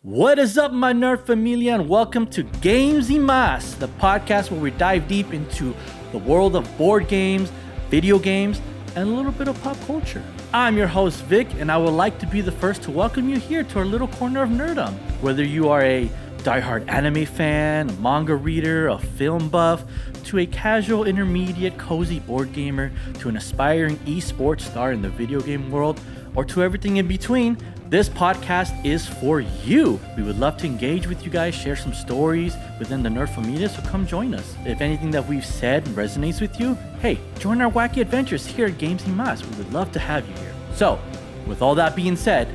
What is up, my nerd familia, and welcome to Games y Mas, the podcast where we dive deep into the world of board games, video games, and a little bit of pop culture. I'm your host, Vic, and I would like to be the first to welcome you here to our little corner of nerdom. Whether you are a diehard anime fan, a manga reader, a film buff, to a casual, intermediate, cozy board gamer, to an aspiring esports star in the video game world, or to everything in between, this podcast is for you. We would love to engage with you guys, share some stories within the nerd familia, so come join us. If anything that we've said resonates with you, hey, join our wacky adventures here at Games y Mas. We would love to have you here. So, with all that being said,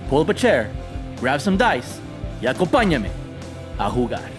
pull up a chair, grab some dice, y acompáñame a jugar.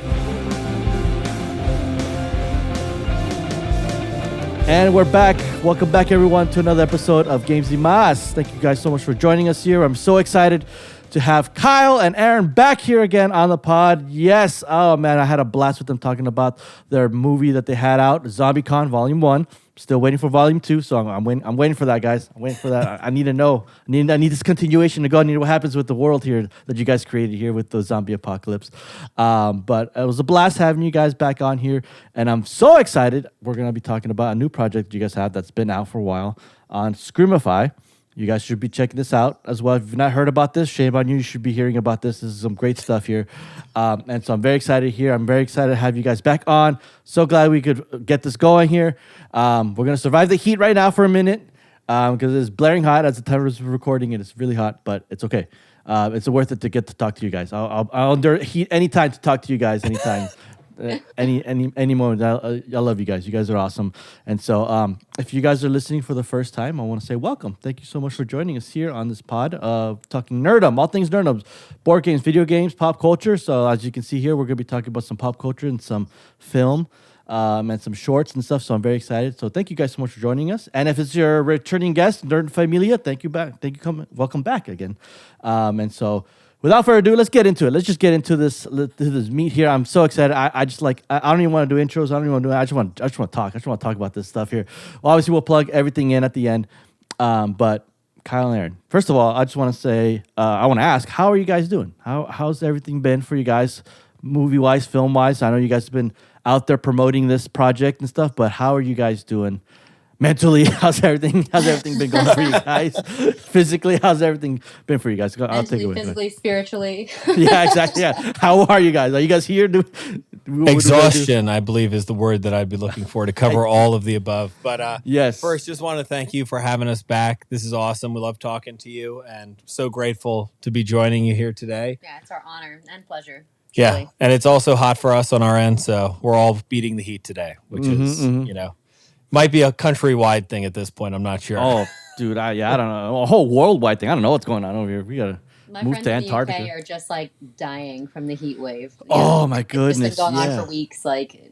And we're back. Welcome back, everyone, to another episode of Games y Mas. Thank you guys so much for joining us here. I'm so excited to have Kyle and Erin back here again on the pod. Yes. Oh, man, I had a blast with them talking about their movie that they had out, Zombiecon Volume 1. Still waiting for Volume 2, so I'm waiting for that, guys. I'm waiting for that. I need to know. I need this continuation to go. I need what happens with the world here that you guys created here with the zombie apocalypse. But it was a blast having you guys back on here, and I'm so excited. We're going to be talking about a new project you guys have that's been out for a while on Screamify. You guys should be checking this out as well. If you've not heard about this, shame on you. You should be hearing about this. This is some great stuff here. And so I'm very excited here. I'm very excited to have you guys back on. So glad we could get this going here. We're going to survive the heat right now for a minute because it's blaring hot as the time is recording, and it's really hot, but it's okay. It's worth it to get to talk to you guys. I'll endure heat anytime to talk to you guys anytime. Any moment. I love you guys. You guys are awesome. And so if you guys are listening for the first time, I want to say welcome. Thank you so much for joining us here on this pod of talking nerdom, all things nerdom, board games, video games, pop culture. So as you can see here, we're going to be talking about some pop culture and some film and some shorts and stuff. So I'm very excited. So thank you guys so much for joining us. And if it's your returning guest, Nerd Familia, thank you back. Welcome back again. And so without further ado, let's get into it. Let's just get into this meat here. I'm so excited. I don't even want to do intros. I don't even want to do it. I just want to talk. I just want to talk about this stuff here. Well, obviously, we'll plug everything in at the end. But Kyle and Erin, first of all, I just want to say, I want to ask, how are you guys doing? How's everything been for you guys, movie-wise, film-wise? I know you guys have been out there promoting this project and stuff, but how are you guys doing? Mentally, how's everything been going for you guys? Physically, how's everything been for you guys? I'll take it away. Physically, spiritually. Yeah, exactly. Yeah. How are you guys? Are you guys here? Exhaustion, I believe, is the word that I'd be looking for to cover all of the above. But yes. First, just want to thank you for having us back. This is awesome. We love talking to you, and so grateful to be joining you here today. Yeah, it's our honor and pleasure. Yeah, really. And it's also hot for us on our end, so we're all beating the heat today, which is, might be a countrywide thing at this point. I'm not sure. Oh, dude, I don't know. A whole worldwide thing. I don't know what's going on over here. We gotta move to Antarctica. My friends in the UK are just like dying from the heat wave. Oh my goodness! It's been going on for weeks. Like,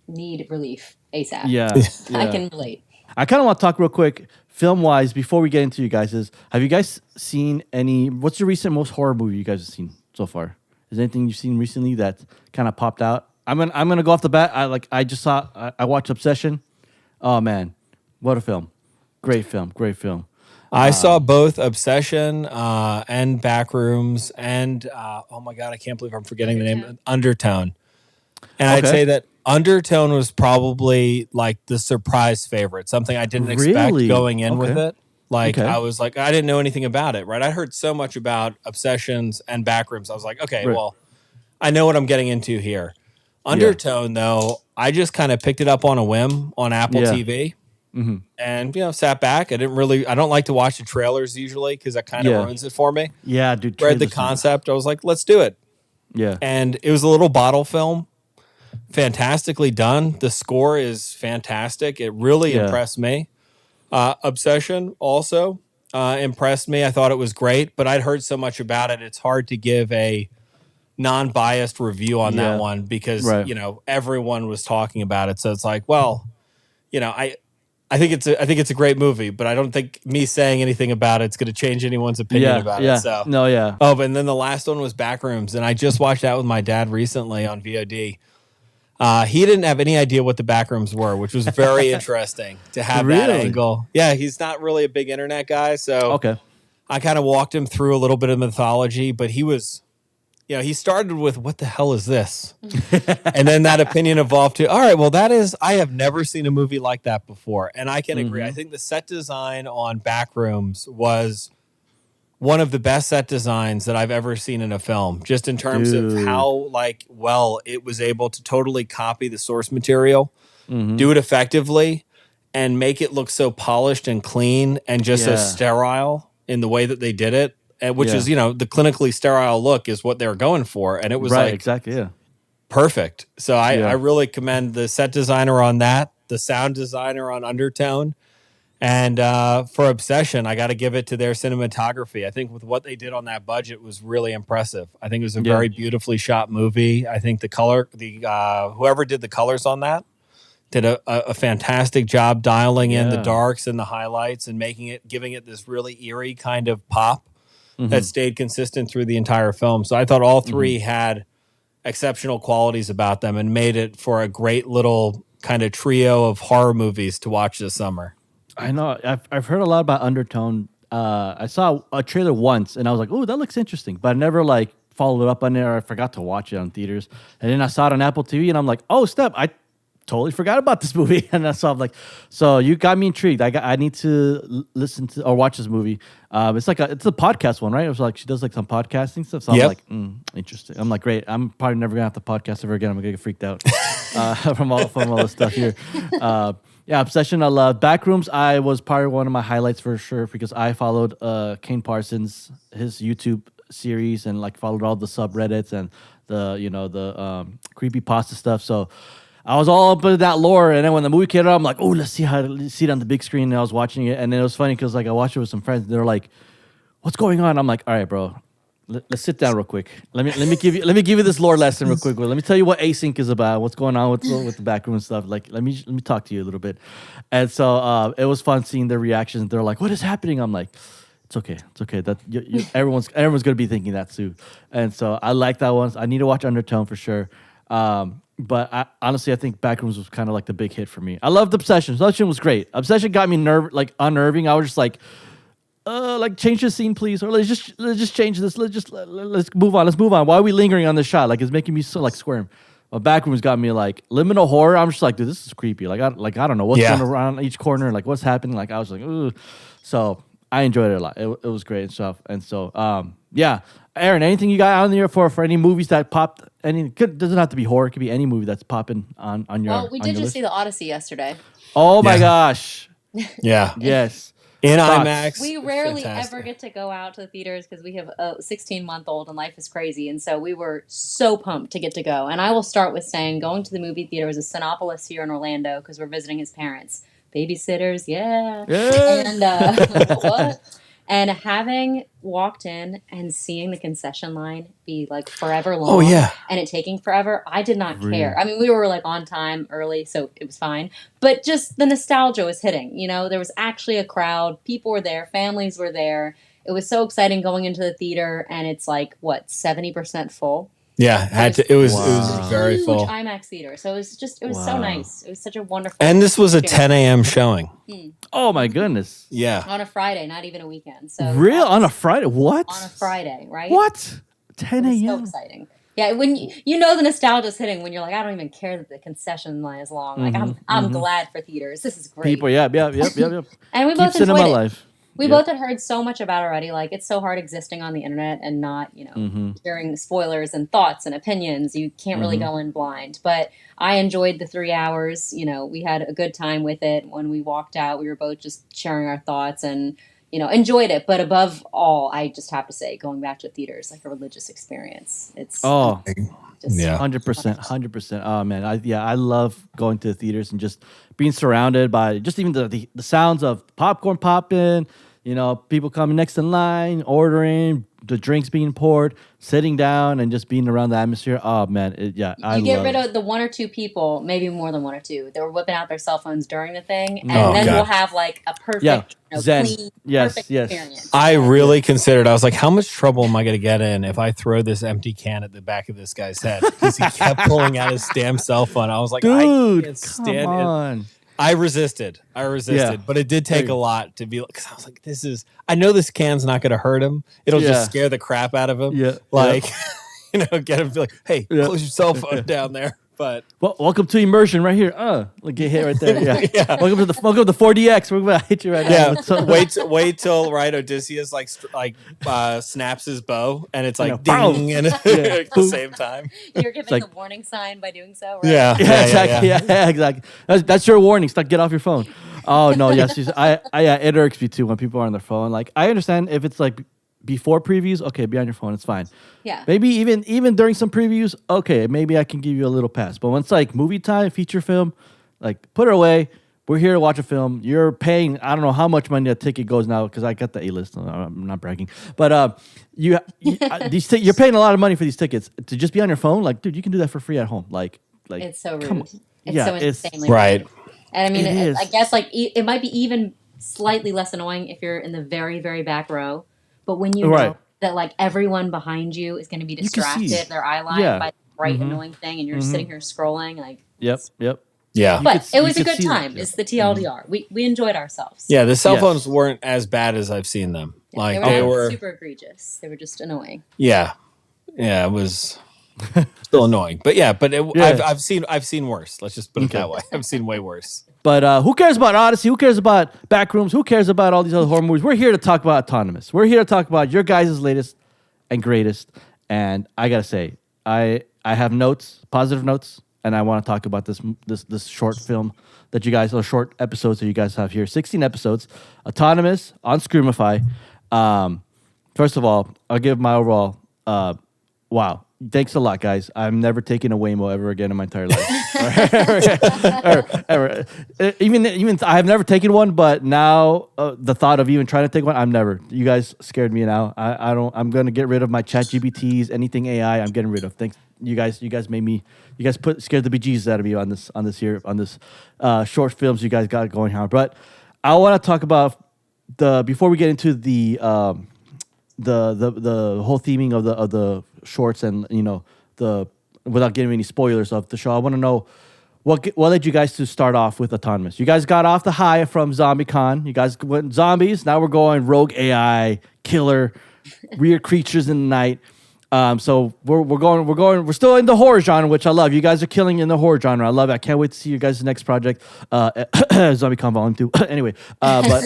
need relief ASAP. Yeah. I can relate. I kind of want to talk real quick, film-wise, before we get into you guys. Have you guys seen any? What's the recent most horror movie you guys have seen so far? Is there anything you've seen recently that kind of popped out? I'm gonna go off the bat. I watched Obsession. Oh man, what a film! Great film. I saw both Obsession and Backrooms and oh my god, I can't believe I'm forgetting the name, Undertone. And I'd say that Undertone was probably like the surprise favorite, something I didn't expect going in with it. I was like, I didn't know anything about it, right? I heard so much about Obsessions and Backrooms. I was like, okay, well, I know what I'm getting into here. Undertone, though, I just kind of picked it up on a whim on Apple TV and, sat back. I don't like to watch the trailers usually because that kind of ruins it for me. Yeah, dude. Read the concept. I was like, let's do it. Yeah. And it was a little bottle film. Fantastically done. The score is fantastic. It really impressed me. Obsession also impressed me. I thought it was great, but I'd heard so much about it. It's hard to give a non-biased review on that one because everyone was talking about it. So it's like, well, I think it's a great movie, but I don't think me saying anything about it's going to change anyone's opinion about it. So Oh, and then the last one was Backrooms, and I just watched that with my dad recently on VOD. He didn't have any idea what the Backrooms were, which was very interesting to have that angle. Yeah, he's not really a big internet guy, so I kind of walked him through a little bit of mythology, but he was he started with, what the hell is this? And then that opinion evolved to, all right, well, I have never seen a movie like that before. And I can agree. I think the set design on Backrooms was one of the best set designs that I've ever seen in a film, just in terms of how well it was able to totally copy the source material, do it effectively, and make it look so polished and clean and just so sterile in the way that they did it, which is, the clinically sterile look is what they were going for. And it was exactly. Perfect. So I really commend the set designer on that, the sound designer on Undertone. And for Obsession, I got to give it to their cinematography. I think with what they did on that budget was really impressive. I think it was a very beautifully shot movie. I think whoever did the colors on that did a fantastic job dialing in the darks and the highlights and giving it this really eerie kind of pop that stayed consistent through the entire film. So I thought all three had exceptional qualities about them and made it for a great little kind of trio of horror movies to watch this summer. I know. I've heard a lot about Undertone. I saw a trailer once, and I was like, "Oh, that looks interesting," but I never followed up on it, or I forgot to watch it on theaters. And then I saw it on Apple TV, and I'm like, "Oh, I totally forgot about this movie." And so I'm like, "So you got me intrigued. I need to listen to or watch this movie." It's a podcast one, right? It was like she does some podcasting stuff. So I'm like, interesting. I'm like, great. I'm probably never gonna have to podcast ever again. I'm gonna get freaked out from all this stuff here. Yeah, Obsession, I love. Backrooms, I was probably one of my highlights for sure because I followed Kane Parsons, his YouTube series, and followed all the subreddits and the creepypasta stuff. So I was all up in that lore. And then when the movie came out, I'm like, oh, let's see it on the big screen. And I was watching it, and then it was funny because I watched it with some friends. And they're like, "What's going on?" I'm like, "All right, bro. Let's sit down real quick. Let me give you this lore lesson real quick. Let me tell you what async is about. What's going on with the backroom stuff. Let me talk to you a little bit." And so it was fun seeing their reactions. They're like, "What is happening?" I'm like, "It's okay. That everyone's gonna be thinking that too." And so I like that one. I need to watch Undertone for sure. But honestly, I think Backrooms was kind of the big hit for me. I loved Obsession. Obsession was great. Obsession got me unnerving. I was just like, change the scene, please, or let's just change this. Let's move on. Let's move on. Why are we lingering on this shot? It's making me so squirm. Backrooms got me liminal horror. I'm just like, dude, this is creepy. I don't know what's going around each corner. What's happening. I was like, ooh. So I enjoyed it a lot. It was great and stuff. And so, Erin, anything you got on there for any movies that popped? Doesn't have to be horror. It could be any movie that's popping on your. Well, we did just see the Odyssey yesterday. Oh my gosh! Yeah. Yes. In IMAX. We rarely ever get to go out to the theaters because we have a 16-month-old and life is crazy. And so we were so pumped to get to go. And I will start with saying going to the movie theater was a Cinepolis here in Orlando because we're visiting his parents. Babysitters, yeah. And what? And having walked in and seeing the concession line be forever long and it taking forever, I did not care. I mean, we were on time early, so it was fine. But just the nostalgia was hitting. There was actually a crowd. People were there. Families were there. It was so exciting going into the theater, and it's 70% full. Yeah, it was very huge full. IMAX theater. So it was so nice. It was such a wonderful. And this was a 10 a.m. showing. Oh my goodness. Yeah. On a Friday, not even a weekend. So real on a Friday? What? On a Friday, right? What? 10 a.m. So exciting. Yeah, when the nostalgia's hitting when you're I don't even care that the concession line is long. I'm glad for theaters. This is great. People, yep. And we both enjoyed it. We both had heard so much about it already. It's so hard existing on the internet and not, hearing spoilers and thoughts and opinions. You can't really go in blind. But I enjoyed the 3 hours. We had a good time with it. When we walked out, we were both just sharing our thoughts and, enjoyed it. But above all, I just have to say, going back to theaters, a religious experience. It's 100%. Oh man, I love going to the theaters and just being surrounded by just even the sounds of popcorn popping, people coming next in line, ordering, the drinks being poured, sitting down and just being around the atmosphere. Oh man, I get rid of the one or two people, maybe more than one or two. They were whipping out their cell phones during the thing, and then we'll have a perfect, clean, perfect experience. I really considered. I was like, how much trouble am I going to get in if I throw this empty can at the back of this guy's head? Because he kept pulling out his damn cell phone. I was like, dude, I can't stand come on. it. I resisted, but it did take a lot to be because I was like, I know this can's not going to hurt him. It'll just scare the crap out of him. Yeah. get him like, hey, close your cell phone down there. But well, welcome to immersion right here. Look, get hit right there. Yeah. Welcome to the 4DX. We're gonna hit you right now. Yeah. wait till Odysseus snaps his bow and it's like ding and at the same time. You're giving the warning sign by doing so, right? Yeah, exactly. Yeah, exactly. That's your warning. Get off your phone. Oh no, yes, it irks me too when people are on their phone. Like I understand if it's like before previews, okay, be on your phone, it's fine. Yeah. Maybe even during some previews, okay, maybe I can give you a little pass. But when it's like movie time, feature film, like put it away. We're here to watch a film. You're paying, I don't know how much money a ticket goes now because I got the A-list. I'm not bragging, but you're paying a lot of money for these tickets to just be on your phone. Like, dude, you can do that for free at home. Like it's so rude. Come on. It's so insanely right. rude. And I mean, I guess it might be even slightly less annoying if you're in the very, very back row. But when you know that like everyone behind you is going to be distracted, their eye line by the bright annoying thing, and you're sitting here scrolling, like yep. Yeah, but it was a good time. It's the TLDR. We enjoyed ourselves. Yeah, the cell phones weren't as bad as I've seen them. Yeah, like they were super egregious. They were just annoying. Yeah, it was still annoying. But I've seen worse. Let's just put it that way. I've seen way worse. But who cares about Odyssey? Who cares about Backrooms? Who cares about all these other horror movies? We're here to talk about Autonomous. We're here to talk about your guys' latest and greatest. And I gotta say, I have notes, positive notes, and I want to talk about this short film that you guys, or short episodes that you guys have here. 16 episodes, Autonomous on Screamify. First of all, I'll give my overall. Wow. Thanks a lot, guys. I'm never taking a Waymo ever again in my entire life. ever. Even I have never taken one, but now the thought of even trying to take one, I'm never. You guys scared me now. I don't. I'm gonna get rid of my chat GBTs, anything AI. I'm getting rid of. Thanks, you guys. You guys made me. You guys scared the bejesus out of me on this short films you guys got going here. But I want to talk about before we get into the whole theming of the shorts and without giving any spoilers of the show. I want to know what led you guys to start off with Autonomous. You guys got off the high from Zombiecon. You guys went zombies. Now we're going rogue AI, killer, weird creatures in the night. So we're still in the horror genre, which I love. You guys are killing in the horror genre. I love it. I can't wait to see your guys' next project, Zombiecon Volume 2. Anyway, but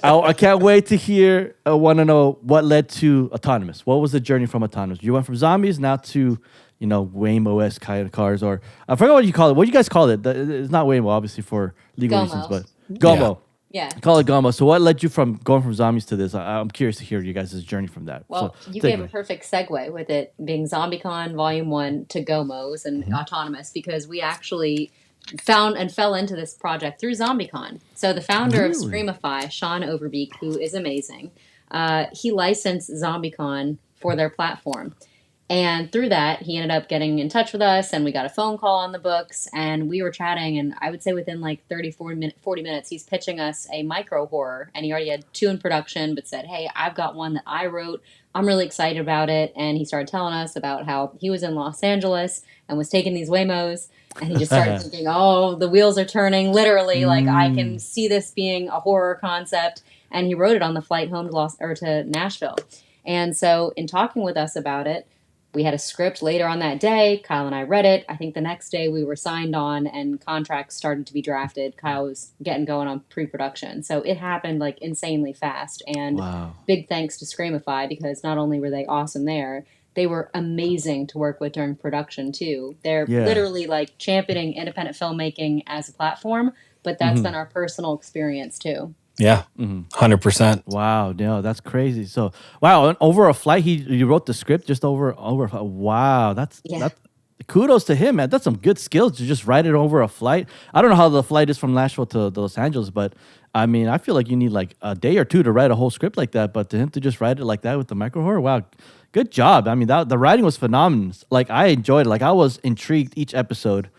I can't wait to hear. I want to know what led to Autonomous. What was the journey from Autonomous? You went from zombies now to Waymo-esque kind of cars, or I forgot what you call it. What do you guys call it? It's not Waymo, obviously for legal reasons, but Gomo. Yeah. Call it Gomo. So what led you from going from zombies to this? I'm curious to hear you guys' journey from that. Well, you gave a perfect segue with it being Zombiecon Volume 1 to Gomos and Autonomous, because we actually found and fell into this project through Zombiecon. So the founder of Screamify, Sean Overbeek, who is amazing, he licensed Zombiecon for their platform. And through that, he ended up getting in touch with us, and we got a phone call on the books, and we were chatting, and I would say within like 40 minutes, he's pitching us a micro horror, and he already had 2 in production, but said, hey, I've got one that I wrote. I'm really excited about it. And he started telling us about how he was in Los Angeles and was taking these Waymos, and he just started thinking, oh, the wheels are turning, literally, like I can see this being a horror concept. And he wrote it on the flight home to Nashville. And so in talking with us about it, we had a script later on that day. Kyle and I read it. I think the next day we were signed on and contracts started to be drafted. Kyle was getting going on pre-production. So it happened like insanely fast. And big thanks to Screamify, because not only were they awesome there, they were amazing to work with during production too. They're literally like championing independent filmmaking as a platform, but that's been our personal experience too. Yeah, 100%. Wow, no, that's crazy. So, wow, over a flight, you wrote the script just over. Wow, that's kudos to him, man. That's some good skills to just write it over a flight. I don't know how the flight is from Nashville to Los Angeles, but I mean, I feel like you need like a day or two to write a whole script like that. But to him to just write it like that with the micro horror, wow, good job. I mean, the writing was phenomenal. Like I enjoyed it. Like I was intrigued each episode,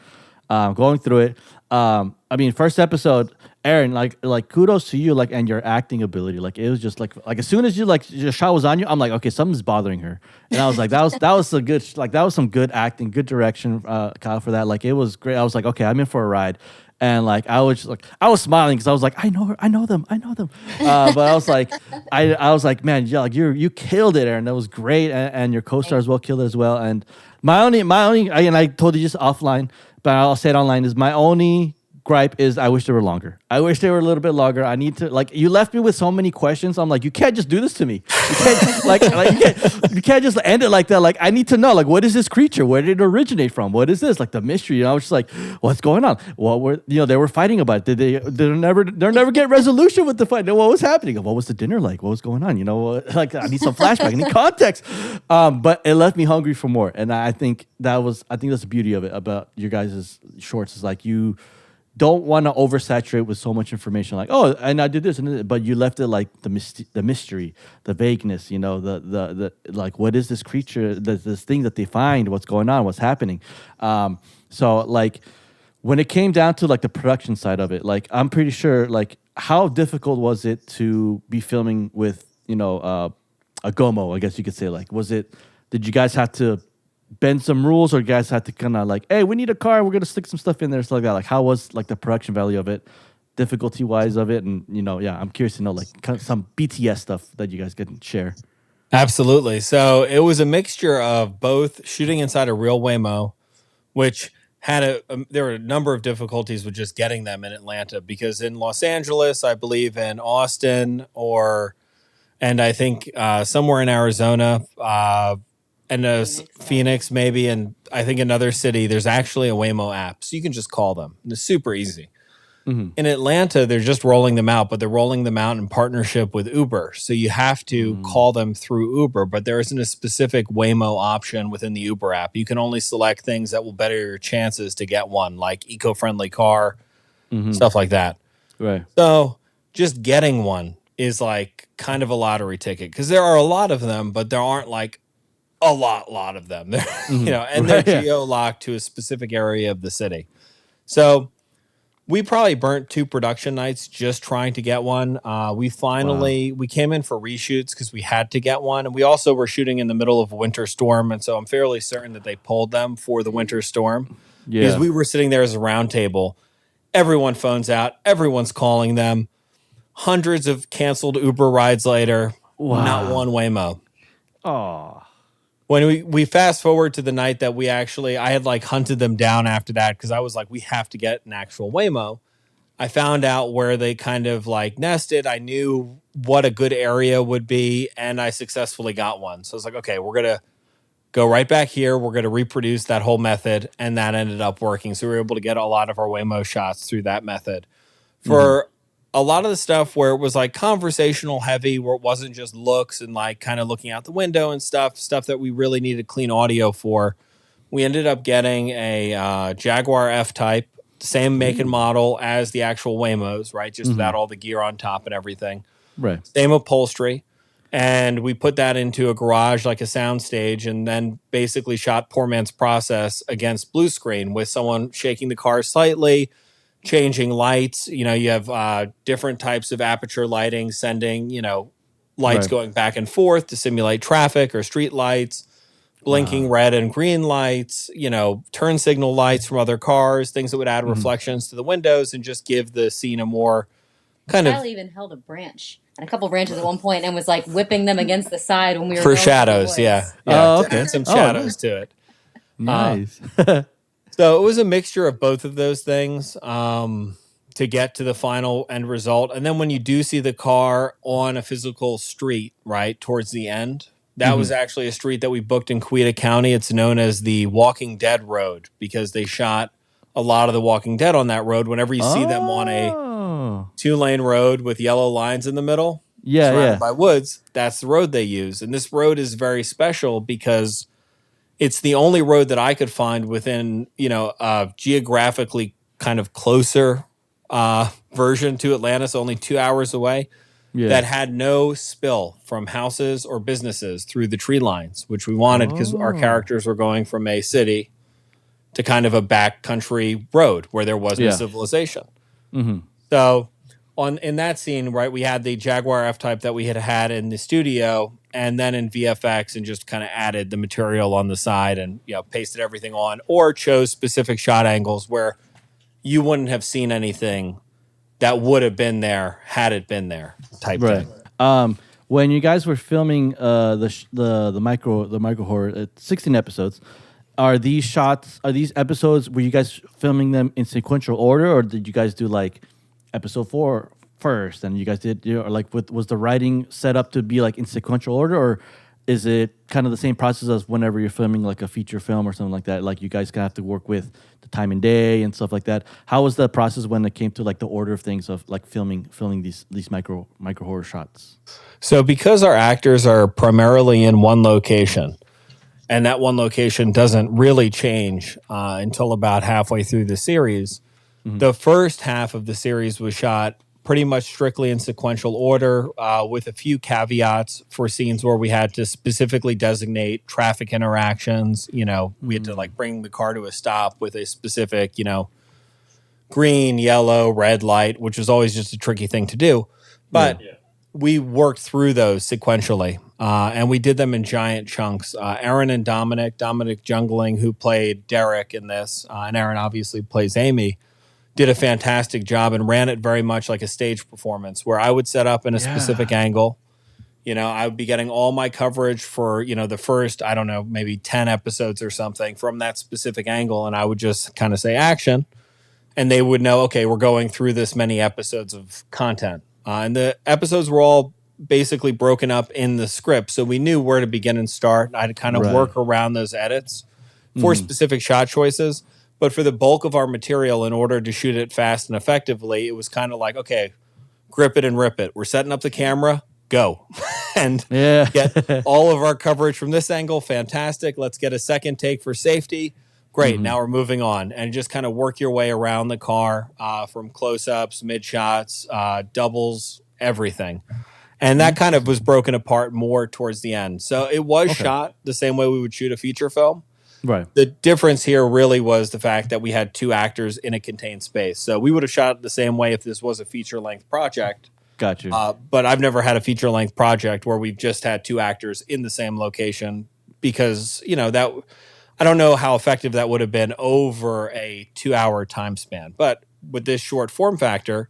going through it. I mean, first episode. Erin, like kudos to you, like, and your acting ability. Like it was just like as soon as your shot was on you, I'm like, okay, something's bothering her, and I was like, that was a good, like that was some good acting, good direction, Kyle, for that. Like it was great. I was like, okay, I'm in for a ride, And like I was smiling because I was like, I know them. But I was like, I was like, man, yeah, like you killed it, Erin. That was great, and your co-star as well killed it as well. And my only, and I told you just offline, but I'll say it online, is my only gripe is I wish they were longer. I wish they were a little bit longer. I need to, like, you left me with so many questions. I'm like, you can't just do this to me. You can't you can't just end it like that. Like, I need to know, like, what is this creature? Where did it originate from? What is this? Like the mystery. You know, I was just like, what's going on? What were, they were fighting about it. They'll never get resolution with the fight. What was happening? What was the dinner like? What was going on? Like, I need some flashback. I need context. But it left me hungry for more. And I think that's the beauty of it about your guys' shorts, is like, you don't want to oversaturate with so much information, like, oh, and I did this, but you left it like the mystery, the vagueness, the like, what is this creature, this thing that they find, what's going on, what's happening. So like when it came down to like the production side of it, like I'm pretty sure, like, how difficult was it to be filming with a Gomo, I guess you could say? Like, did you guys have to bend some rules, or you guys had to kind of like, hey, we need a car, we're gonna stick some stuff in there, stuff like that? Like, how was like the production value of it, difficulty wise of it? And I'm curious to know, like, kind of some BTS stuff that you guys can share. Absolutely. So it was a mixture of both shooting inside a real Waymo, which had there were a number of difficulties with just getting them in Atlanta, because in Los Angeles, I believe in Austin, and I think somewhere in Arizona, and Phoenix maybe, and I think another city, there's actually a Waymo app, so you can just call them. It's super easy. Mm-hmm. In Atlanta, they're just rolling them out, but they're rolling them out in partnership with Uber, so you have to call them through Uber, but there isn't a specific Waymo option within the Uber app. You can only select things that will better your chances to get one, like eco-friendly car, stuff like that. Right. So just getting one is like kind of a lottery ticket, because there are a lot of them, but there aren't like a lot of them. And they're geo-locked to a specific area of the city. So we probably burnt 2 production nights just trying to get one. We came in for reshoots because we had to get one. And we also were shooting in the middle of a winter storm. And so I'm fairly certain that they pulled them for the winter storm. Yeah. Because we were sitting there as a round table. Everyone phones out. Everyone's calling them. Hundreds of canceled Uber rides later. Wow. Not one Waymo. Oh. When we fast forward to the night that I had like hunted them down after that, because I was like, we have to get an actual Waymo. I found out where they kind of like nested. I knew what a good area would be, and I successfully got one. So I was like, okay, we're going to go right back here. We're going to reproduce that whole method, and that ended up working. So we were able to get a lot of our Waymo shots through that method. For a lot of the stuff where it was like conversational heavy, where it wasn't just looks and like kind of looking out the window and stuff that we really needed clean audio for, we ended up getting a Jaguar F-Type, same make and model as the actual Waymos, right? Just without all the gear on top and everything. Right. Same upholstery. And we put that into a garage, like a sound stage, and then basically shot Poor Man's Process against blue screen with someone shaking the car slightly, changing lights. You have different types of aperture lighting, sending, lights going back and forth to simulate traffic or street lights, blinking red and green lights, turn signal lights from other cars, things that would add reflections to the windows and just give the scene a more kind of... Kyle even held a branch and a couple branches at one point and was like whipping them against the side when we were for shadows. Yeah. Oh, okay. Add some shadows to it. Nice. So it was a mixture of both of those things to get to the final end result. And then when you do see the car on a physical street, right, towards the end, that was actually a street that we booked in Quita County. It's known as the Walking Dead Road, because they shot a lot of the Walking Dead on that road. Whenever you see them on a 2-lane road with yellow lines in the middle, surrounded by woods, that's the road they use. And this road is very special because it's the only road that I could find within, geographically kind of closer version to Atlanta, so only 2 hours away, that had no spill from houses or businesses through the tree lines, which we wanted because our characters were going from a city to kind of a backcountry road where there was no civilization. So in that scene, right, we had the Jaguar F-Type that we had in the studio, and then in VFX, and just kind of added the material on the side and pasted everything on, or chose specific shot angles where you wouldn't have seen anything that would have been there had it been there type thing. When you guys were filming the micro horror, 16 episodes, are these episodes, were you guys filming them in sequential order, or did you guys do like episode 4 first and you guys did, or like was the writing set up to be like in sequential order, or is it kind of the same process as whenever you're filming like a feature film or something like that? Like you guys kind of have to work with the time and day and stuff like that. How was the process when it came to like the order of things of like filming these micro horror shots? So because our actors are primarily in one location, and that one location doesn't really change until about halfway through the series, the first half of the series was shot pretty much strictly in sequential order, with a few caveats for scenes where we had to specifically designate traffic interactions. You know, we had to like bring the car to a stop with a specific, you know, green, yellow, red light, which was always just a tricky thing to do. But we worked through those sequentially, and we did them in giant chunks. Erin and Dominic Jungling, who played Derek in this, and Erin obviously plays Amy, did a fantastic job and ran it very much like a stage performance, where I would set up in a specific angle. You know, I would be getting all my coverage for, you know, the first, I don't know, maybe 10 episodes or something from that specific angle. And I would just kind of say action, and they would know, okay, we're going through this many episodes of content. And the episodes were all basically broken up in the script, so we knew where to begin and start. I'd kind of work around those edits for specific shot choices. But for the bulk of our material, in order to shoot it fast and effectively, it was kind of like, okay, grip it and rip it. We're setting up the camera, go. And get all of our coverage from this angle, fantastic. Let's get a second take for safety. Great, now we're moving on. And just kind of work your way around the car, from close-ups, mid-shots, doubles, everything. And that kind of was broken apart more towards the end. So it was shot the same way we would shoot a feature film. Right. The difference here really was the fact that we had 2 actors in a contained space. So we would have shot it the same way if this was a feature-length project. Got you. But I've never had a feature-length project where we've just had 2 actors in the same location, because, you know, that I don't know how effective that would have been over a 2-hour time span. But with this short form factor,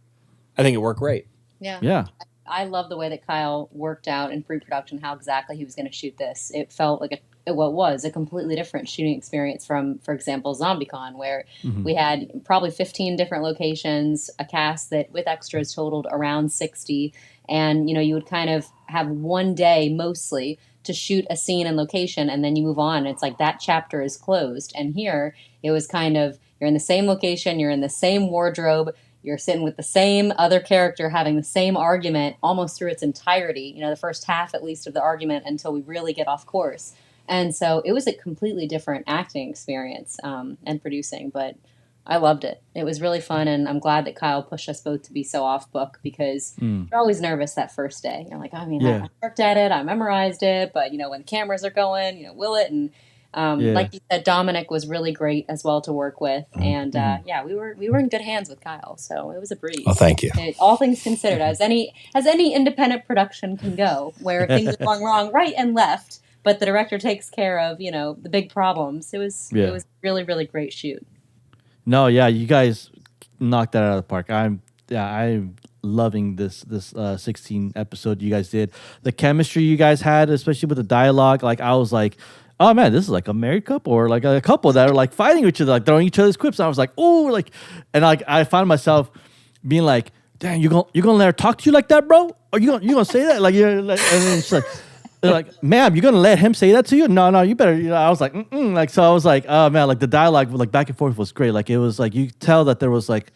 I think it worked great. Yeah. I love the way that Kyle worked out in pre-production how exactly he was going to shoot this. It felt like what was a completely different shooting experience from, for example, Zombiecon, where we had probably 15 different locations, a cast that with extras totaled around 60. And, you know, you would kind of have one day mostly to shoot a scene and location, and then you move on. It's like that chapter is closed. And here it was kind of, you're in the same location, you're in the same wardrobe, you're sitting with the same other character having the same argument almost through its entirety, you know, the first half at least of the argument until we really get off course. And so it was a completely different acting experience and producing, but I loved it. It was really fun, and I'm glad that Kyle pushed us both to be so off book, because you're always nervous that first day. You're like, I mean, I worked at it, I memorized it, but, you know, when the cameras are going, you know, will it? And like you said, Dominic was really great as well to work with, and we were in good hands with Kyle, so it was a breeze. Oh, thank you. All things considered, as any independent production can go, where things are going wrong right and left, but the director takes care of, you know, the big problems. It was really, really great shoot. No, yeah, you guys knocked that out of the park. I'm loving this 16 episode you guys did. The chemistry you guys had, especially with the dialogue, like I was like, oh man, this is like a married couple, or like a couple that are like fighting each other, like throwing each other's quips. And I was like, oh, like, and like I found myself being like, damn, you gonna let her talk to you like that, bro? Or you gonna say that? Like, you're like, and then she's like, they're like, ma'am, you gonna let him say that to you? No, you better. You know, I was like, like, so I was like, oh man, like the dialogue, like back and forth was great. Like it was like you tell that there was like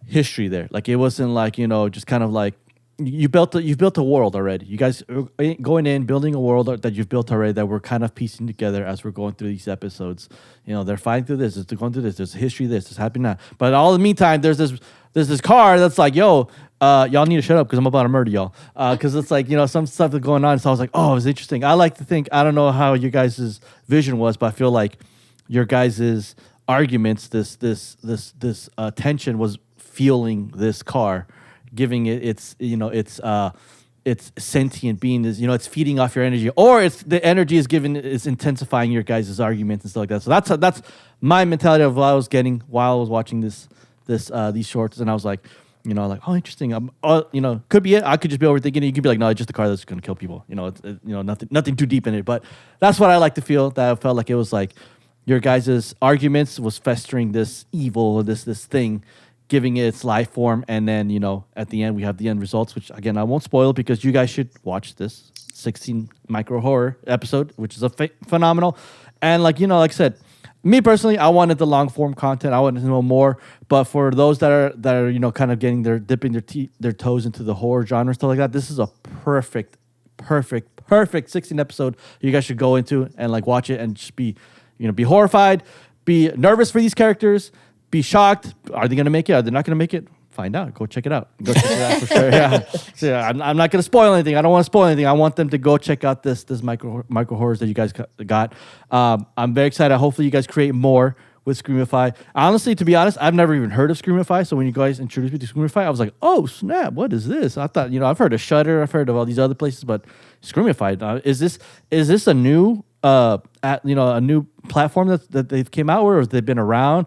history there. Like it wasn't like, you know, just kind of like you've built a world already. You guys are going in, building a world that you've built already that we're kind of piecing together as we're going through these episodes. You know, they're fighting through this, they're going through this, there's history, this is happening now. But all in the meantime, there's this car that's like, yo, y'all need to shut up because I'm about to murder y'all. Because it's like, you know, some stuff that's going on. So I was like, oh, it's interesting. I like to think, I don't know how you guys' vision was, but I feel like your guys' arguments, this tension was fueling this car, giving it its, you know, its it's sentient being, is it's feeding off your energy, or it's the energy is intensifying your guys' arguments and stuff like that. So that's my mentality of what I was getting while I was watching these shorts, and I was like, like, oh, interesting. Could be it. I could just be overthinking it. You could be like, no, it's just a car that's going to kill people. Nothing too deep in it. But that's what I like to feel. That I felt like it was like your guys' arguments was festering this evil, this thing, giving it its life form, and then at the end we have the end results, which again I won't spoil because you guys should watch this 16 micro horror episode, which is phenomenal. And like I said, me personally, I wanted the long form content. I wanted to know more. But for those that are kind of dipping their toes into the horror genre, stuff like that, this is a perfect 16 episode you guys should go into and like watch it and just be horrified, be nervous for these characters, be shocked. Are they going to make it? Are they not going to make it? Find out. Go check it out. Go check it out for sure. Yeah. So I'm not going to spoil anything. I don't want to spoil anything. I want them to go check out this micro horrors that you guys got. I'm very excited. Hopefully you guys create more with Screamify. Honestly, to be honest, I've never even heard of Screamify. So when you guys introduced me to Screamify, I was like, oh snap, what is this? I thought, I've heard of Shudder, I've heard of all these other places, but Screamify, is this a new a new platform that they've came out with, or has they been around?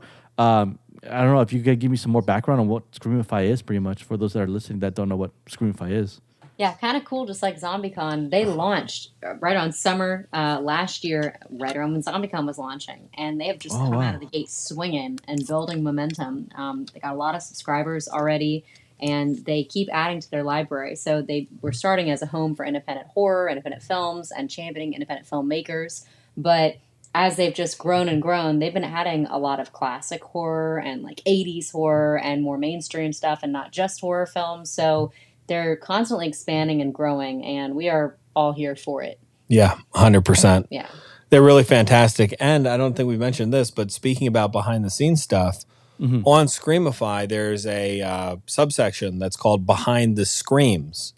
I don't know if you could give me some more background on what Screamify is, pretty much, for those that are listening that don't know what Screamify is. Yeah, kind of cool, just like Zombiecon. They launched right on summer last year, right around when Zombiecon was launching. And they have just come out of the gate swinging and building momentum. They got a lot of subscribers already, and they keep adding to their library. So they were starting as a home for independent horror, independent films, and championing independent filmmakers. But as they've just grown and grown, they've been adding a lot of classic horror and like 80s horror and more mainstream stuff and not just horror films. So they're constantly expanding and growing, and we are all here for it. Yeah, 100%. Yeah. They're really fantastic. And I don't think we mentioned this, but speaking about behind the scenes stuff, on Screamify, there's a subsection that's called Behind the Screams.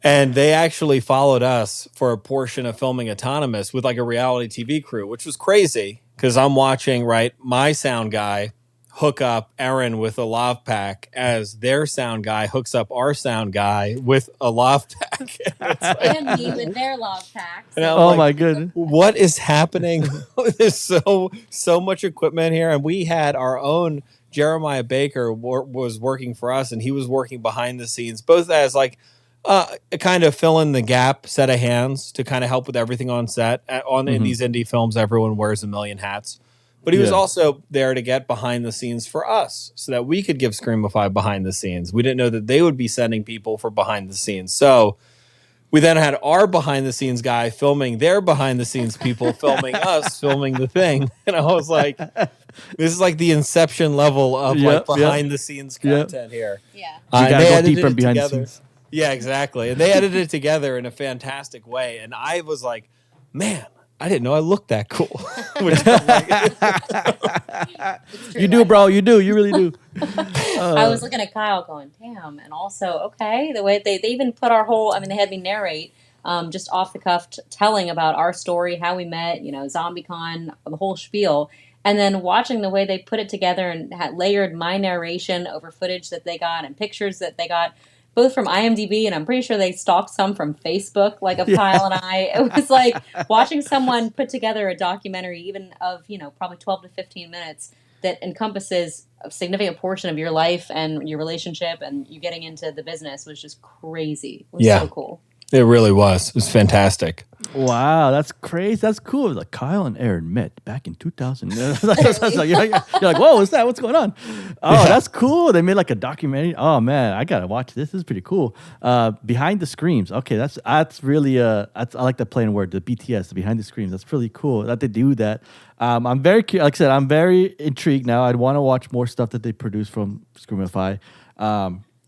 And they actually followed us for a portion of filming Autonomous with like a reality TV crew, which was crazy because I'm watching, my sound guy hook up Erin with a lav pack as their sound guy hooks up our sound guy with a lav pack. And me with their lav packs. Oh my goodness. What is happening? There's so much equipment here. And we had our own Jeremiah Baker was working for us, and he was working behind the scenes, both as like kind of fill in the gap set of hands to kind of help with everything on set. In these indie films, everyone wears a million hats. But he was also there to get behind the scenes for us so that we could give Screamify behind the scenes. We didn't know that they would be sending people for behind the scenes. So we then had our behind the scenes guy filming their behind the scenes people filming us filming the thing. And I was like, this is like the Inception level of behind the scenes content here. Yeah. You gotta go deeper behind the scenes. Yeah, exactly. And they edited it together in a fantastic way. And I was like, man, I didn't know I looked that cool. You do, bro. You do. You really do. I was looking at Kyle going, damn. And also, okay, the way they even put our whole, they had me narrate just off the cuff telling about our story, how we met, Zombiecon, the whole spiel. And then watching the way they put it together and had layered my narration over footage that they got and pictures that they got, both from IMDb, and I'm pretty sure they stalked some from Facebook, like of Kyle and I. It was like watching someone put together a documentary, even of, probably 12 to 15 minutes, that encompasses a significant portion of your life and your relationship and you getting into the business was just crazy. It was so cool. It really was. It was fantastic. Wow, that's crazy. That's cool. Like Kyle and Erin met back in 2000. You're like, whoa, what's that? What's going on? Oh, that's cool. They made like a documentary. Oh man, I gotta watch this. This is pretty cool. Behind the Screams. Okay, that's really I like that plain word, the BTS, the Behind the Screams. That's really cool that they do that. I'm very like I said, I'm very intrigued now. I'd want to watch more stuff that they produce from Screamify.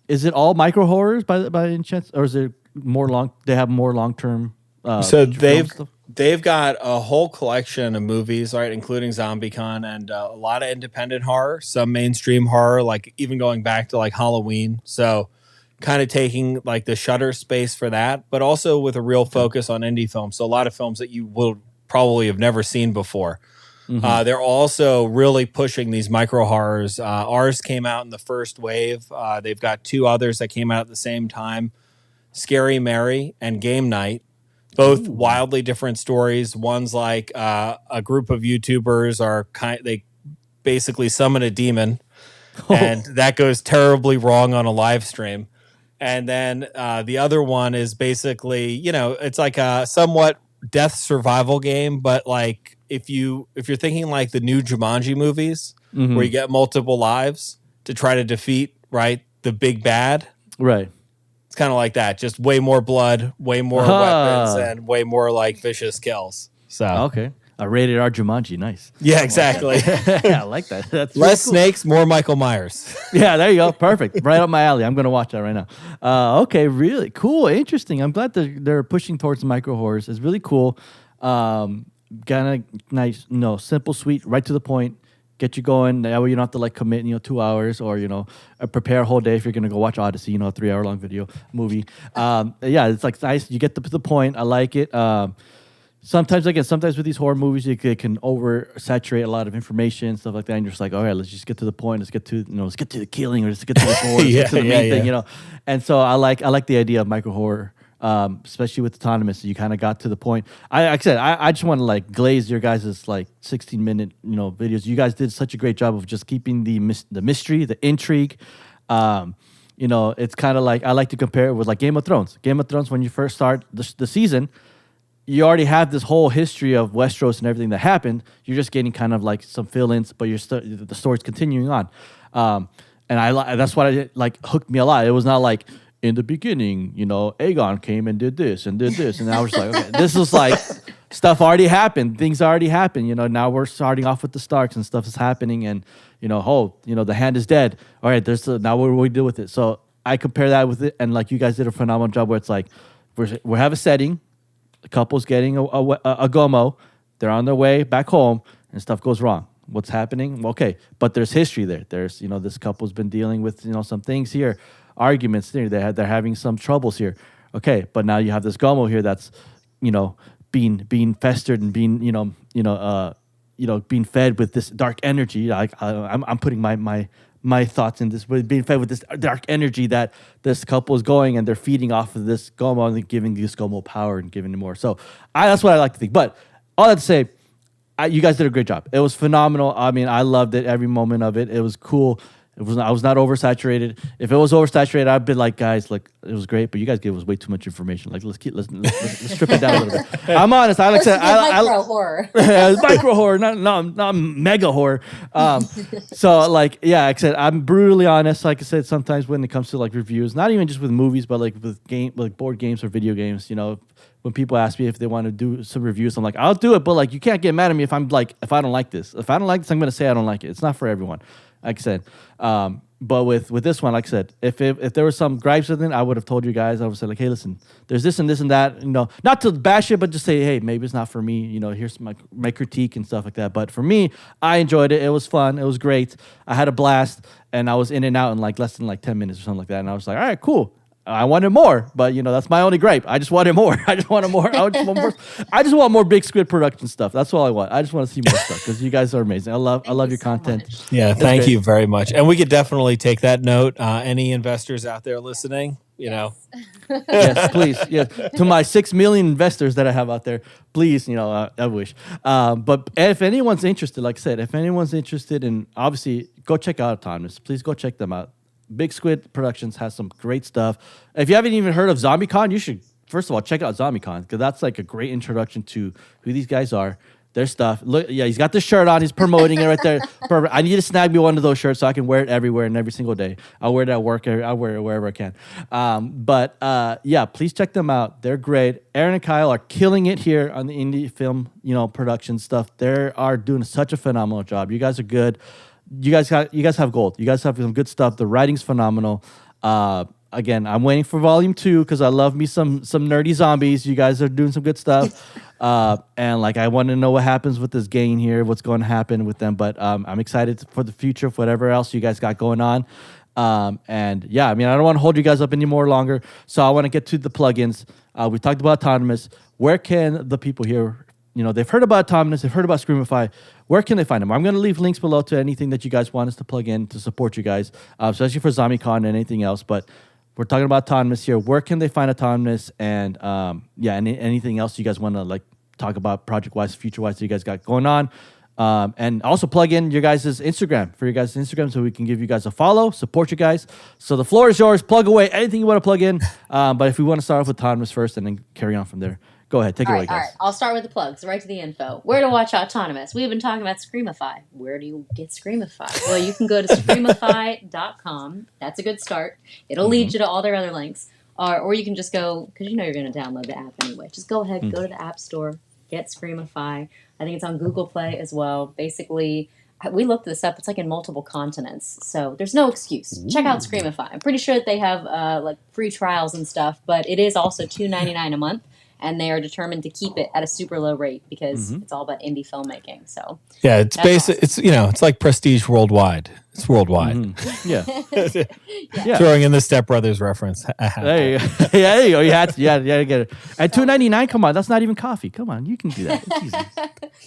Is it all micro horrors by any chance, or is it more long? They have more long term. So they've got a whole collection of movies, right, including Zombiecon and a lot of independent horror, some mainstream horror, like even going back to like Halloween. So kind of taking like the Shudder space for that, but also with a real focus on indie films. So a lot of films that you will probably have never seen before. They're also really pushing these micro horrors. Ours came out in the first wave. They've got 2 others that came out at the same time, Scary Mary and Game Night. Both wildly different stories. One's like a group of YouTubers they basically summon a demon, and that goes terribly wrong on a live stream. And then the other one is basically, it's like a somewhat death survival game, but like if you're thinking like the new Jumanji movies, where you get multiple lives to try to defeat the big bad, right? It's kind of like that, just way more blood, way more weapons, and way more like vicious kills. So okay, a rated R Jumanji, nice. Yeah, exactly. I like that. That's less cool. snakes, more Michael Myers. Yeah, there you go. Perfect. Right up my alley. I'm gonna watch that right now. Okay, really cool, interesting. I'm glad they're pushing towards micro horrors. It's really cool. Kind of nice, simple, sweet, right to the point. Get you going. That way you don't have to like commit, 2 hours or prepare a whole day if you're gonna go watch Odyssey, a 3-hour-long movie. Yeah, it's like nice. You get to the point. I like it. Sometimes with these horror movies, it can oversaturate a lot of information, stuff like that, and you're just like, all right, let's just get to the point. Let's get to the killing, or let's get to the gore, let's get to the main thing, And so I like the idea of micro horror. Especially with Autonomous, you kind of got to the point. I just want to like glaze your guys' like 16-minute videos. You guys did such a great job of just keeping the mystery, the intrigue. It's kind of like I like to compare it with like Game of Thrones. Game of Thrones, when you first start the season, you already have this whole history of Westeros and everything that happened. You're just getting kind of like some fill-ins, but the story's continuing on. And that's what hooked me a lot. It was not like, in the beginning, Aegon came and did this, and I was like, okay, this is like stuff already happened. Things already happened. Now we're starting off with the Starks and stuff is happening, and the Hand is dead. All right, now what do we do with it? So I compare that with it, and like you guys did a phenomenal job where it's like we have a setting, the couple's getting a gomo, they're on their way back home, and stuff goes wrong. What's happening? Well, okay, but there's history there. There's this couple's been dealing with some things here. Arguments there. They're having some troubles here. Okay, but now you have this Gomo here that's, being festered and being, being fed with this dark energy. I'm putting my thoughts in this, but being fed with this dark energy that this couple is going, and they're feeding off of this Gomo and giving this Gomo power and giving it more. So that's what I like to think. But all that to say, you guys did a great job. It was phenomenal. I mean, I loved it, every moment of it. It was cool. I was not oversaturated. If it was oversaturated, I'd be like, guys, like it was great, but you guys gave us way too much information. Like let's strip it down a little bit. I'm honest. I micro horror. Micro horror, not mega horror. So like, yeah, like I said, I'm brutally honest. Like I said, sometimes when it comes to like reviews, not even just with movies, but like with board games or video games, when people ask me if they want to do some reviews, I'm like, I'll do it, but like you can't get mad at me if I don't like this. If I don't like this, I'm gonna say I don't like it. It's not for everyone. Like I said, but with this one, like I said, if there was some gripes with it, I would have told you guys. I would say like, hey, listen, there's this and this and that. Not to bash it, but just say, hey, maybe it's not for me. Here's my critique and stuff like that. But for me, I enjoyed it. It was fun. It was great. I had a blast, and I was in and out in like less than like 10 minutes or something like that. And I was like, all right, cool. I wanted more, but that's my only gripe. I just wanted more. I just want more. I just want more Big Squid Production stuff. That's all I want. I just want to see more stuff because you guys are amazing. I love your content. Yeah, thank you very much. And we could definitely take that note. Any investors out there listening, Yes, please. Yes, to my 6 million investors that I have out there, please. I wish. But if anyone's interested, like I said, in obviously go check out Autonomous. Please go check them out. Big Squid Productions has some great stuff. If you haven't even heard of Zombiecon, you should, first of all, check out Zombiecon, because that's like a great introduction to who these guys are, their stuff. Look, yeah, he's got the shirt on. He's promoting it right there. Perfect. I need to snag me one of those shirts so I can wear it everywhere and every single day. I'll wear it at work. I'll wear it wherever I can. Yeah, please check them out. They're great. Erin and Kyle are killing it here on the indie film, production stuff. They are doing such a phenomenal job. You guys are good. You guys have gold. You guys have some good stuff. The writing's phenomenal. Again, I'm waiting for volume 2 because I love me some nerdy zombies. You guys are doing some good stuff. And like I want to know what happens with this gang here, what's going to happen with them. But I'm excited for the future, for whatever else you guys got going on. And yeah, I mean, I don't want to hold you guys up any more longer. So I want to get to the plugins. We talked about Autonomous. Where can the people here they've heard about Autonomous, they've heard about Screamify. Where can they find them? I'm going to leave links below to anything that you guys want us to plug in to support you guys, especially for Zombiecon and anything else. But we're talking about Autonomous here. Where can they find Autonomous? And anything else you guys want to like talk about project-wise, future-wise that you guys got going on? And also plug in your guys' Instagram for your guys' Instagram so we can give you guys a follow, support you guys. So the floor is yours. Plug away anything you want to plug in. But if we want to start off with Autonomous first and then carry on from there. Go ahead. Take it away, guys. All right. I'll start with the plugs. Right to the info. Where to watch Autonomous. We've been talking about Screamify. Where do you get Screamify? Well, you can go to Screamify.com. That's a good start. It'll lead you to all their other links. Or you can just go, because you're going to download the app anyway. Just go ahead, go to the App Store, get Screamify. I think it's on Google Play as well. Basically, we looked this up. It's like in multiple continents. So there's no excuse. Check out Screamify. I'm pretty sure that they have like free trials and stuff, but it is also $2.99 a month. And they are determined to keep it at a super low rate because it's all about indie filmmaking. So yeah, it's basic. Awesome. It's like Prestige worldwide. It's worldwide. Yeah. Throwing in the Step Brothers reference. There you go. There you go. You had to, get it. At $2.99, come on, that's not even coffee. Come on, you can do that. It's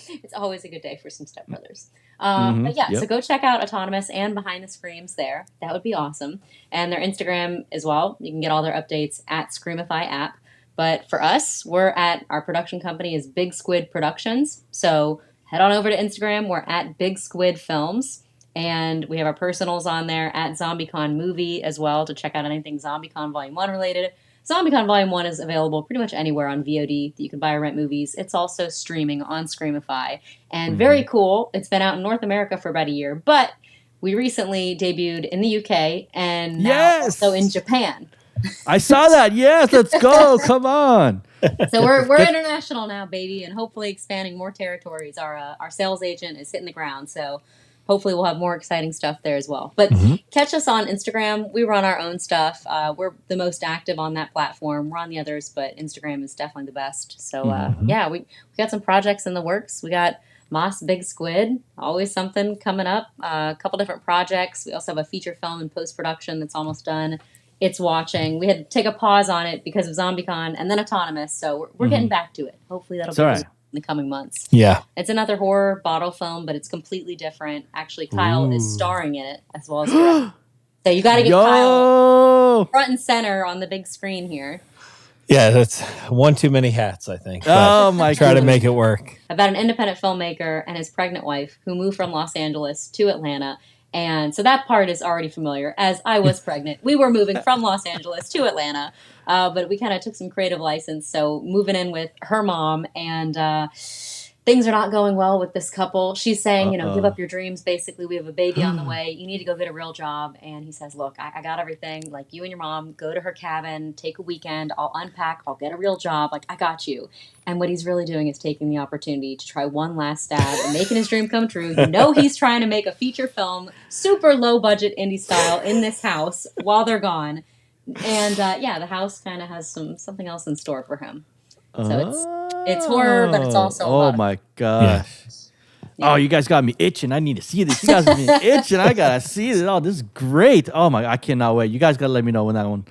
easy. It's always a good day for some Step Brothers. But yeah, so go check out Autonomous and Behind the Screams there. That would be awesome. And their Instagram as well. You can get all their updates at Screamify app. But for us, our production company is Big Squid Productions. So head on over to Instagram. We're at Big Squid Films. And we have our personals on there at Zombiecon Movie as well to check out anything Zombiecon Volume 1 related. Zombiecon Volume 1 is available pretty much anywhere on VOD that you can buy or rent movies. It's also streaming on Screamify. And very cool. It's been out in North America for about a year. But we recently debuted in the UK and now also in Japan. I saw that. Yes, let's go. Come on. So we're international now, baby, and hopefully expanding more territories. Our sales agent is hitting the ground, so hopefully we'll have more exciting stuff there as well. But catch us on Instagram. We run our own stuff. We're the most active on that platform. We're on the others, but Instagram is definitely the best. So we got some projects in the works. We got Moss Big Squid, always something coming up. A couple different projects. We also have a feature film in post-production that's almost done. It's watching. We had to take a pause on it because of Zombiecon and then Autonomous, so we're getting back to it. Hopefully that'll be in the coming months. Yeah. It's another horror bottle film, but it's completely different. Actually, Kyle is starring in it as well as directing. So you got to get Kyle front and center on the big screen here. Yeah, that's one too many hats, I think. Oh my god. Try to make it work. About an independent filmmaker and his pregnant wife who moved from Los Angeles to Atlanta. And so that part is already familiar. As I was pregnant, we were moving from Los Angeles to Atlanta, but we kind of took some creative license. So moving in with her mom, and things are not going well with this couple. She's saying, give up your dreams. Basically, we have a baby on the way. You need to go get a real job. And he says, look, I got everything. Like, you and your mom, go to her cabin, take a weekend. I'll unpack. I'll get a real job. Like, I got you. And what he's really doing is taking the opportunity to try one last stab and making his dream come true. He's trying to make a feature film, super low budget indie style in this house while they're gone. And the house kind of has something else in store for him. So it's horror, but it's also oh my gosh. Yeah. Oh, you guys got me itching. I need to see this. You guys got me itching. I gotta see this. Oh, this is great. Oh my, I cannot wait. You guys gotta let me know when that one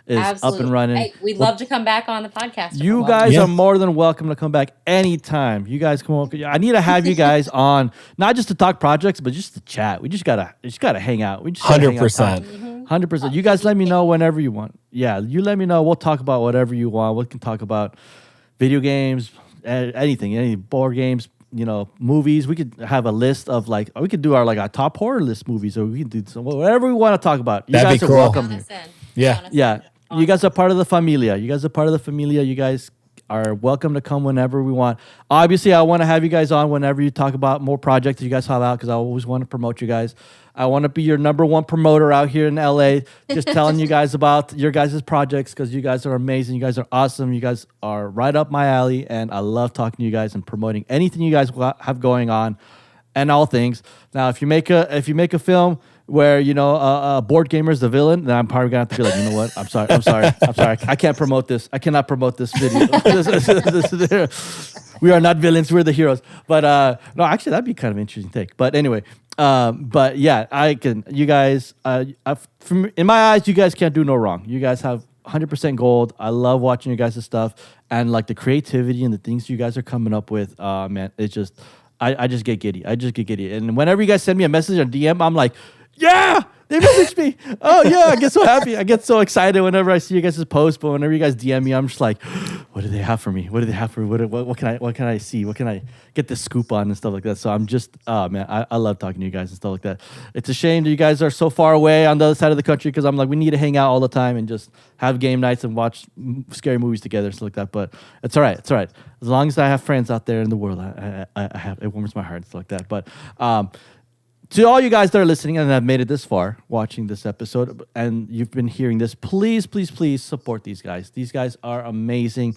is up and running. Hey, we'd love to come back on the podcast. You guys are more than welcome to come back anytime. You guys come on. I need to have you guys on, not just to talk projects, but just to chat. We just gotta hang out. We just 100%. 100%. You guys let me know whenever you want. Yeah, you let me know. We'll talk about whatever you want. We can talk about video games, anything, any board games, movies. We could have a list of we could do our top horror list movies, or we can do whatever we want to talk about. You That'd guys be are cool. welcome here. Yeah. Awesome. You guys are part of the familia. You guys are welcome to come whenever we want. Obviously, I want to have you guys on whenever you talk about more projects that you guys have out, because I always want to promote you guys. I want to be your number one promoter out here in LA, just telling you guys about your guys' projects, because you guys are amazing. You guys are awesome. You guys are right up my alley, and I love talking to you guys and promoting anything you guys have going on and all things. Now, if you make a film where a board gamer is the villain, then I'm probably gonna have to be like, you know what? I'm sorry. I can't promote this. I cannot promote this video. We are not villains. We're the heroes. But no, actually, that'd be kind of an interesting take. But anyway, but yeah, I can. You guys, in my eyes, you guys can't do no wrong. You guys have 100% gold. I love watching you guys' stuff. and like the creativity and the things you guys are coming up with. Man, it's just I just get giddy. And whenever you guys send me a message on DM, I'm like, yeah, they messaged me. Oh yeah, I get so happy. I get so excited whenever I see you guys' post. But whenever you guys DM me, I'm just like, what do they have for me? What can I see? What can I get the scoop on and stuff like that? So I'm just, man, I love talking to you guys and stuff like that. It's a shame that you guys are so far away on the other side of the country, because I'm like, we need to hang out all the time and just have game nights and watch scary movies together and stuff like that. But it's all right. It's all right. As long as I have friends out there in the world, I have, it warms my heart and stuff like that. But to all you guys that are listening and have made it this far, watching this episode, and you've been hearing this, please, please, please support these guys. These guys are amazing.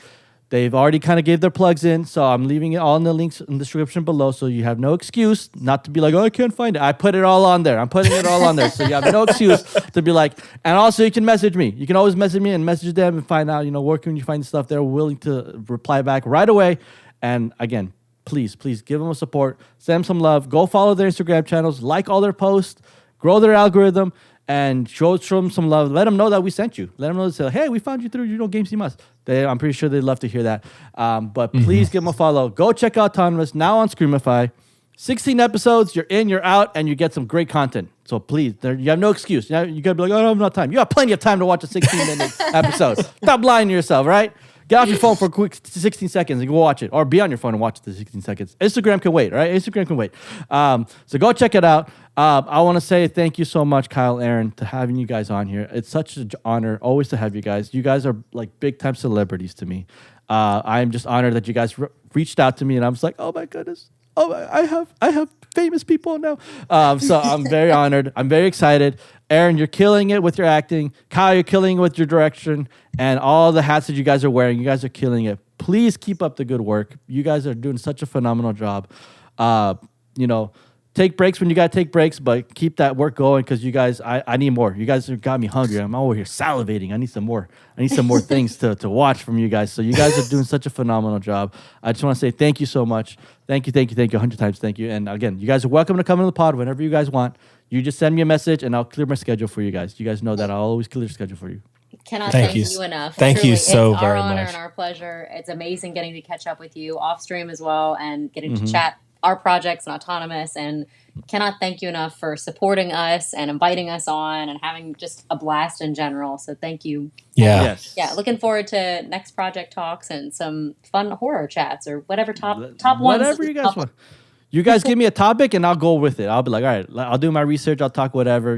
They've already kind of gave their plugs in, so I'm leaving it all in the links in the description below, so you have no excuse not to be like, oh, I can't find it. I put it all on there. I'm putting it all on there, so you have no excuse to be like, and also you can message me. You can always message me and message them and find out, where can you find stuff. They're willing to reply back right away. And again, please give them a support. Send them some love. Go follow their Instagram channels. Like all their posts. Grow their algorithm. And show them some love. Let them know that we sent you. Let them know that say, hey, we found you through Games You Must. I'm pretty sure they'd love to hear that. But please give them a follow. Go check out Autonomous now on Screamify. 16 episodes. You're in, you're out, and you get some great content. So please, you have no excuse. You got to be like, oh, I don't have enough time. You have plenty of time to watch a 16-minute episode. Stop lying to yourself, right? Get off your phone for a quick 16 seconds and go watch it. Or be on your phone and watch the 16 seconds. Instagram can wait, right? Instagram can wait. So go check it out. I want to say thank you so much, Kyle and Erin, to having you guys on here. It's such an honor always to have you guys. You guys are like big-time celebrities to me. I'm just honored that you guys reached out to me, and I was like, oh, my goodness. Oh, I have famous people now. So I'm very honored. I'm very excited. Erin, you're killing it with your acting. Kyle, you're killing it with your direction. And all the hats that you guys are wearing, you guys are killing it. Please keep up the good work. You guys are doing such a phenomenal job. Take breaks when you got to take breaks, but keep that work going, because you guys, I need more. You guys have got me hungry. I'm over here salivating. I need some more things to watch from you guys. So you guys are doing such a phenomenal job. I just want to say thank you so much. Thank you 100 times. Thank you. And again, you guys are welcome to come on the pod whenever you guys want. You just send me a message and I'll clear my schedule for you guys. You guys know that I'll always clear your schedule for you. Cannot thank you enough. Thank Truly, you so it's very our honor much. And our pleasure. It's amazing getting to catch up with you off stream as well, and getting to chat our projects and Autonomous, and cannot thank you enough for supporting us and inviting us on and having just a blast in general. So thank you. Yeah. Yes. Yeah. Looking forward to next project talks and some fun horror chats or whatever top ones. Whatever you guys want. You guys give me a topic and I'll go with it. I'll be like, all right, I'll do my research. I'll talk whatever,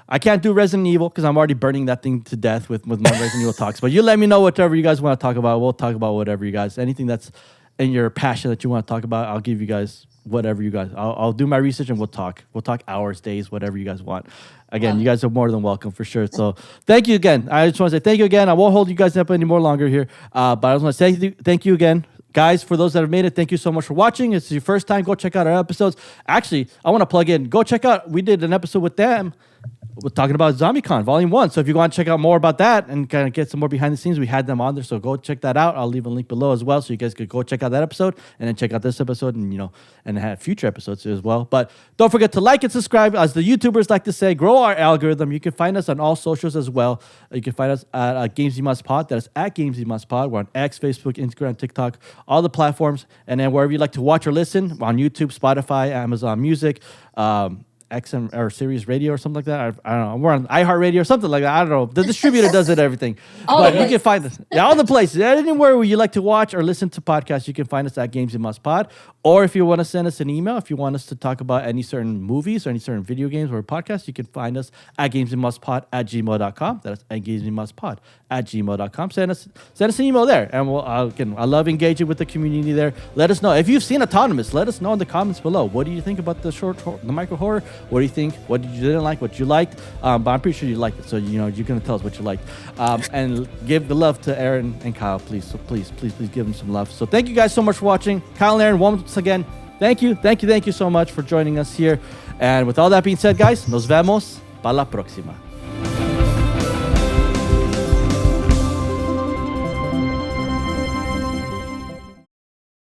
I can't do Resident Evil because I'm already burning that thing to death with my Resident Evil talks. But you let me know whatever you guys want to talk about. We'll talk about whatever you guys, anything that's in your passion that you want to talk about. I'll give you guys whatever you guys. I'll do my research and we'll talk. We'll talk hours, days, whatever you guys want. Again, you guys are more than welcome for sure. So thank you again. I just want to say thank you again. I won't hold you guys up any more longer here. But I just want to say thank you again. Guys, for those that have made it, thank you so much for watching. If it's your first time, go check out our episodes. Actually, I want to plug in. Go check out. We did an episode with them. We're talking about Zombiecon Volume 1. So if you want to check out more about that and kind of get some more behind the scenes, we had them on there. So go check that out. I'll leave a link below as well, so you guys could go check out that episode and then check out this episode and have future episodes as well. But don't forget to like and subscribe. As the YouTubers like to say, grow our algorithm. You can find us on all socials as well. You can find us at Games You Must Pod. That is at Games You Must Pod. We're on X, Facebook, Instagram, TikTok, all the platforms. And then wherever you like to watch or listen, on YouTube, Spotify, Amazon Music, XM or Sirius Radio or something like that. I don't know. We're on iHeartRadio or something like that. I don't know. The distributor does it, everything. But you can find us. Yeah, all the places. Anywhere where you like to watch or listen to podcasts, you can find us at Games You Must Pod. Or if you want to send us an email, if you want us to talk about any certain movies or any certain video games or podcasts, you can find us at gamesyoumustpod@gmail.com. That's at gamesyoumustpod@gmail.com. Send us an email there. And I love engaging with the community there. Let us know. If you've seen Autonomous, let us know in the comments below. What do you think about the micro horror? What do you think? What you didn't like? What you liked? But I'm pretty sure you liked it. So, you're going to tell us what you liked. And give the love to Erin and Kyle, please. So please give them some love. So thank you guys so much for watching. Kyle and Erin, once again, thank you so much for joining us here. And with all that being said, guys, nos vemos para la próxima.